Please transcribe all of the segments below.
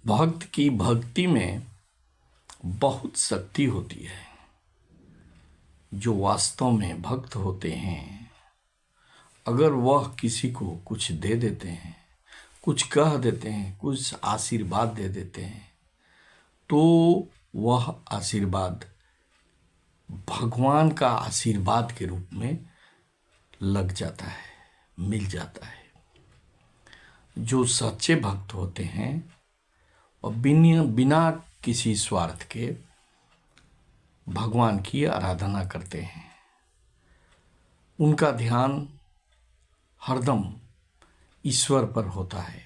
भक्त की भक्ति में बहुत शक्ति होती है। जो वास्तव में भक्त होते हैं, अगर वह किसी को कुछ दे देते हैं, कुछ कह देते हैं, कुछ आशीर्वाद दे देते हैं, तो वह आशीर्वाद भगवान का आशीर्वाद के रूप में लग जाता है, मिल जाता है। जो सच्चे भक्त होते हैं और बिना किसी स्वार्थ के भगवान की आराधना करते हैं, उनका ध्यान हरदम ईश्वर पर होता है।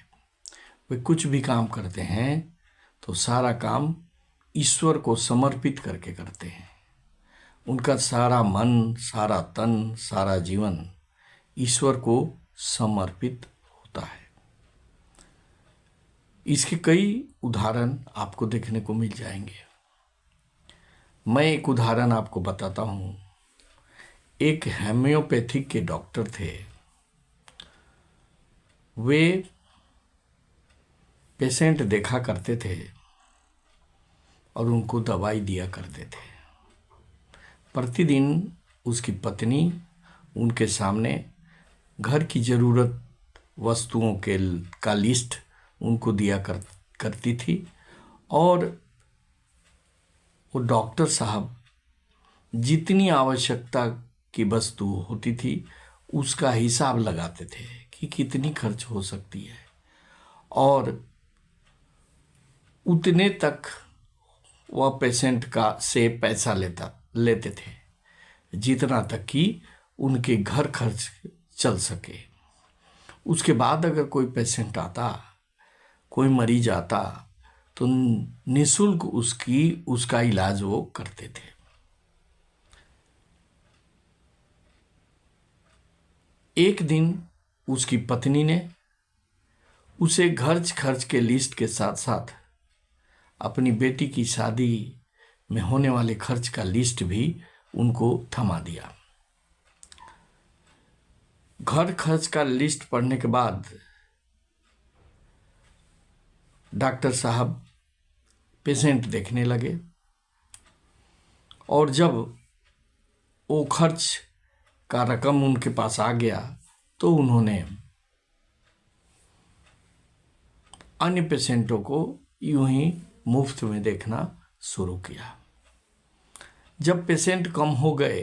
वे कुछ भी काम करते हैं तो सारा काम ईश्वर को समर्पित करके करते हैं। उनका सारा मन, सारा तन, सारा जीवन ईश्वर को समर्पित होता है। इसके कई उदाहरण आपको देखने को मिल जाएंगे। मैं एक उदाहरण आपको बताता हूँ। एक होम्योपैथिक के डॉक्टर थे। वे पेशेंट देखा करते थे और उनको दवाई दिया करते थे। प्रतिदिन उसकी पत्नी उनके सामने घर की ज़रूरत वस्तुओं का लिस्ट उनको दिया करती थी और वो डॉक्टर साहब जितनी आवश्यकता की वस्तु होती थी उसका हिसाब लगाते थे कि कितनी खर्च हो सकती है और उतने तक वह पेशेंट का से पैसा लेते थे जितना तक कि उनके घर खर्च चल सके। उसके बाद अगर कोई पेशेंट आता, कोई मरीज आता, तो निःशुल्क उसका इलाज वो करते थे। एक दिन उसकी पत्नी ने उसे घर खर्च के लिस्ट के साथ साथ अपनी बेटी की शादी में होने वाले खर्च का लिस्ट भी उनको थमा दिया। घर खर्च का लिस्ट पढ़ने के बाद डॉक्टर साहब पेशेंट देखने लगे और जब वो खर्च का रकम उनके पास आ गया तो उन्होंने अन्य पेशेंटों को यूं ही मुफ्त में देखना शुरू किया। जब पेशेंट कम हो गए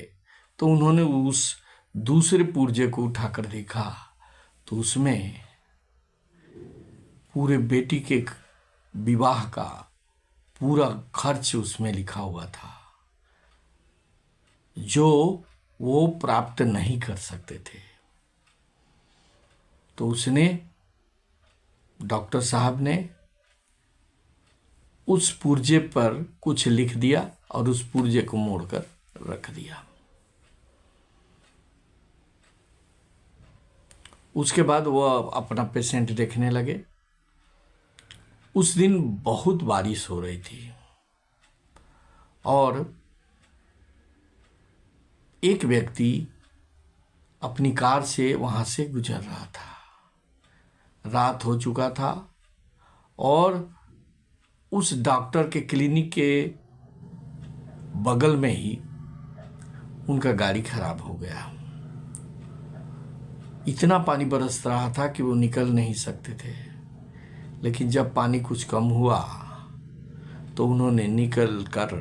तो उन्होंने उस दूसरे पुर्जे को उठाकर देखा तो उसमें पूरे बेटी के विवाह का पूरा खर्च उसमें लिखा हुआ था, जो वो प्राप्त नहीं कर सकते थे। तो उसने, डॉक्टर साहब ने उस पुर्जे पर कुछ लिख दिया और उस पुर्जे को मोड़कर रख दिया। उसके बाद वो अपना पेशेंट देखने लगे। उस दिन बहुत बारिश हो रही थी और एक व्यक्ति अपनी कार से वहां से गुजर रहा था। रात हो चुका था और उस डॉक्टर के क्लिनिक के बगल में ही उनका गाड़ी खराब हो गया। इतना पानी बरस रहा था कि वो निकल नहीं सकते थे, लेकिन जब पानी कुछ कम हुआ तो उन्होंने निकल कर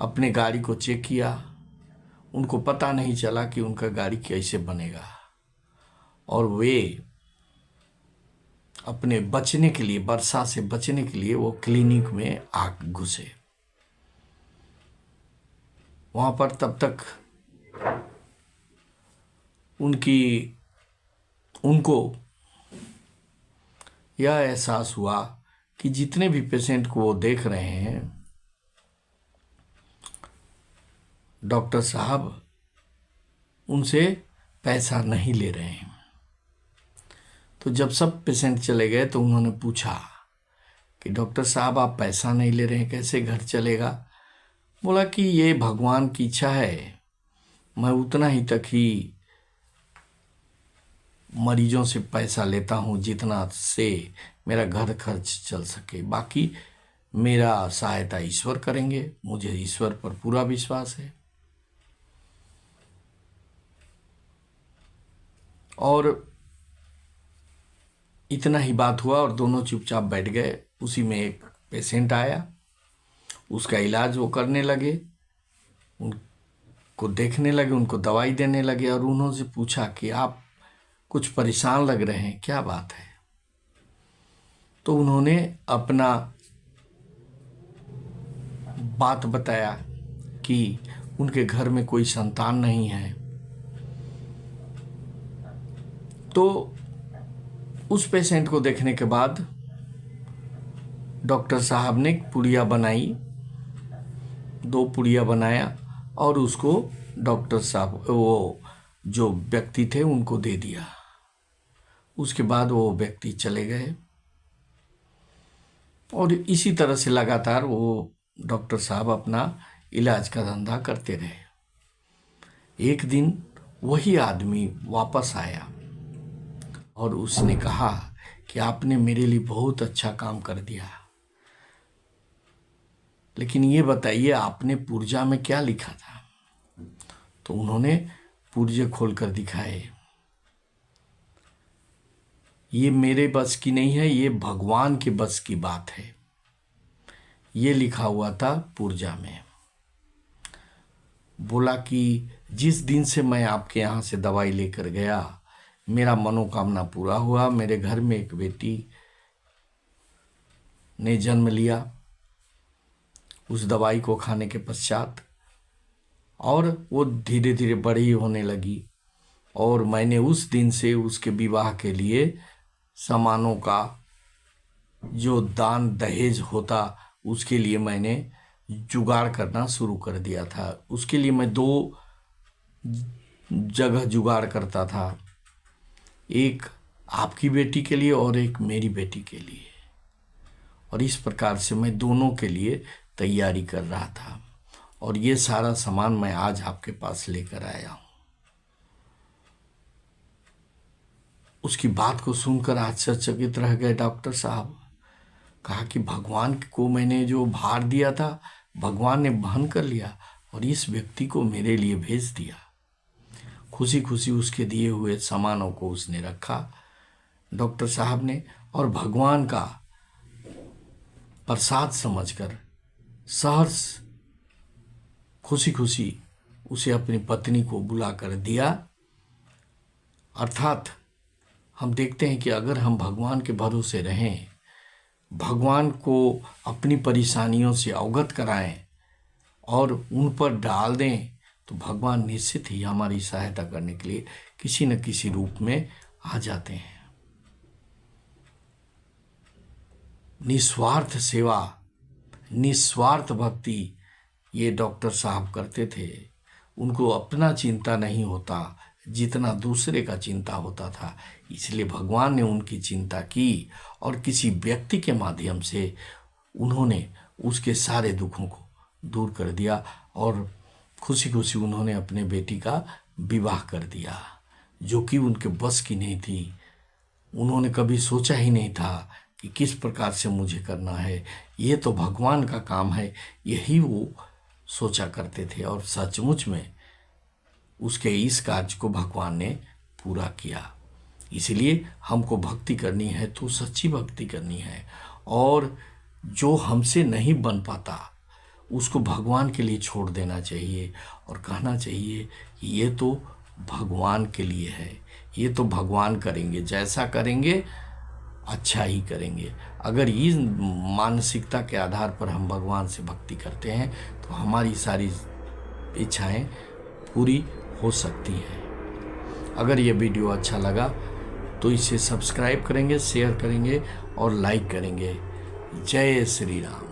अपने गाड़ी को चेक किया। उनको पता नहीं चला कि उनका गाड़ी कैसे बनेगा और वे अपने बचने के लिए, वर्षा से बचने के लिए वो क्लिनिक में आग घुसे। वहां पर तब तक उनको यह एहसास हुआ कि जितने भी पेशेंट को वो देख रहे हैं, डॉक्टर साहब उनसे पैसा नहीं ले रहे हैं। तो जब सब पेशेंट चले गए तो उन्होंने पूछा कि डॉक्टर साहब आप पैसा नहीं ले रहे हैं, कैसे घर चलेगा? बोला कि ये भगवान की इच्छा है, मैं उतना ही तक ही मरीजों से पैसा लेता हूँ जितना से मेरा घर खर्च चल सके, बाकी मेरा सहायता ईश्वर करेंगे। मुझे ईश्वर पर पूरा विश्वास है। और इतना ही बात हुआ और दोनों चुपचाप बैठ गए। उसी में एक पेशेंट आया, उसका इलाज वो करने लगे, उनको देखने लगे, उनको दवाई देने लगे और उन्होंने पूछा कि आप कुछ परेशान लग रहे हैं, क्या बात है? तो उन्होंने अपना बात बताया कि उनके घर में कोई संतान नहीं है। तो उस पेशेंट को देखने के बाद डॉक्टर साहब ने पुड़िया बनाई, 2 पुड़िया बनाया और उसको डॉक्टर साहब, वो जो व्यक्ति थे, उनको दे दिया। उसके बाद वो व्यक्ति चले गए और इसी तरह से लगातार वो डॉक्टर साहब अपना इलाज का धंधा करते रहे। एक दिन वही आदमी वापस आया और उसने कहा कि आपने मेरे लिए बहुत अच्छा काम कर दिया, लेकिन ये बताइए आपने पुर्जा में क्या लिखा था? तो उन्होंने पुर्जे खोलकर दिखाए। ये मेरे बस की नहीं है, ये भगवान के बस की बात है। ये लिखा हुआ था पुर्जा में। बोला कि जिस दिन से मैं आपके यहाँ से दवाई लेकर गया, मेरा मनोकामना पूरा हुआ। मेरे घर में एक बेटी ने जन्म लिया उस दवाई को खाने के पश्चात, और वो धीरे धीरे बड़ी होने लगी। और मैंने उस दिन से उसके विवाह के लिए सामानों का जो दान दहेज होता, उसके लिए मैंने जुगाड़ करना शुरू कर दिया था। उसके लिए मैं 2 जगह जुगाड़ करता था, एक आपकी बेटी के लिए और एक मेरी बेटी के लिए। और इस प्रकार से मैं दोनों के लिए तैयारी कर रहा था और ये सारा सामान मैं आज आपके पास लेकर आया हूं। उसकी बात को सुनकर आश्चर्यचकित रह गए डॉक्टर साहब। कहा कि भगवान को मैंने जो भार दिया था, भगवान ने वहन कर लिया और इस व्यक्ति को मेरे लिए भेज दिया। खुशी खुशी उसके दिए हुए सामानों को उसने रखा डॉक्टर साहब ने, और भगवान का प्रसाद समझकर सहर्ष खुशी खुशी उसे अपनी पत्नी को बुलाकर दिया। अर्थात हम देखते हैं कि अगर हम भगवान के भरोसे रहें, भगवान को अपनी परेशानियों से अवगत कराएं और उन पर डाल दें, तो भगवान निश्चित ही हमारी सहायता करने के लिए किसी न किसी रूप में आ जाते हैं। निस्वार्थ सेवा, निस्वार्थ भक्ति ये डॉक्टर साहब करते थे। उनको अपना चिंता नहीं होता जितना दूसरे का चिंता होता था, इसलिए भगवान ने उनकी चिंता की और किसी व्यक्ति के माध्यम से उन्होंने उसके सारे दुखों को दूर कर दिया और खुशी खुशी उन्होंने अपने बेटी का विवाह कर दिया, जो कि उनके बस की नहीं थी। उन्होंने कभी सोचा ही नहीं था कि किस प्रकार से मुझे करना है, ये तो भगवान का काम है, यही वो सोचा करते थे। और सचमुच में उसके इस कार्य को भगवान ने पूरा किया। इसलिए हमको भक्ति करनी है तो सच्ची भक्ति करनी है, और जो हमसे नहीं बन पाता उसको भगवान के लिए छोड़ देना चाहिए और कहना चाहिए कि ये तो भगवान के लिए है, ये तो भगवान करेंगे, जैसा करेंगे अच्छा ही करेंगे। अगर इस मानसिकता के आधार पर हम भगवान से भक्ति करते हैं तो हमारी सारी इच्छाएं पूरी हो सकती हैं। अगर ये वीडियो अच्छा लगा तो इसे सब्सक्राइब करेंगे, शेयर करेंगे और लाइक करेंगे। जय श्री राम।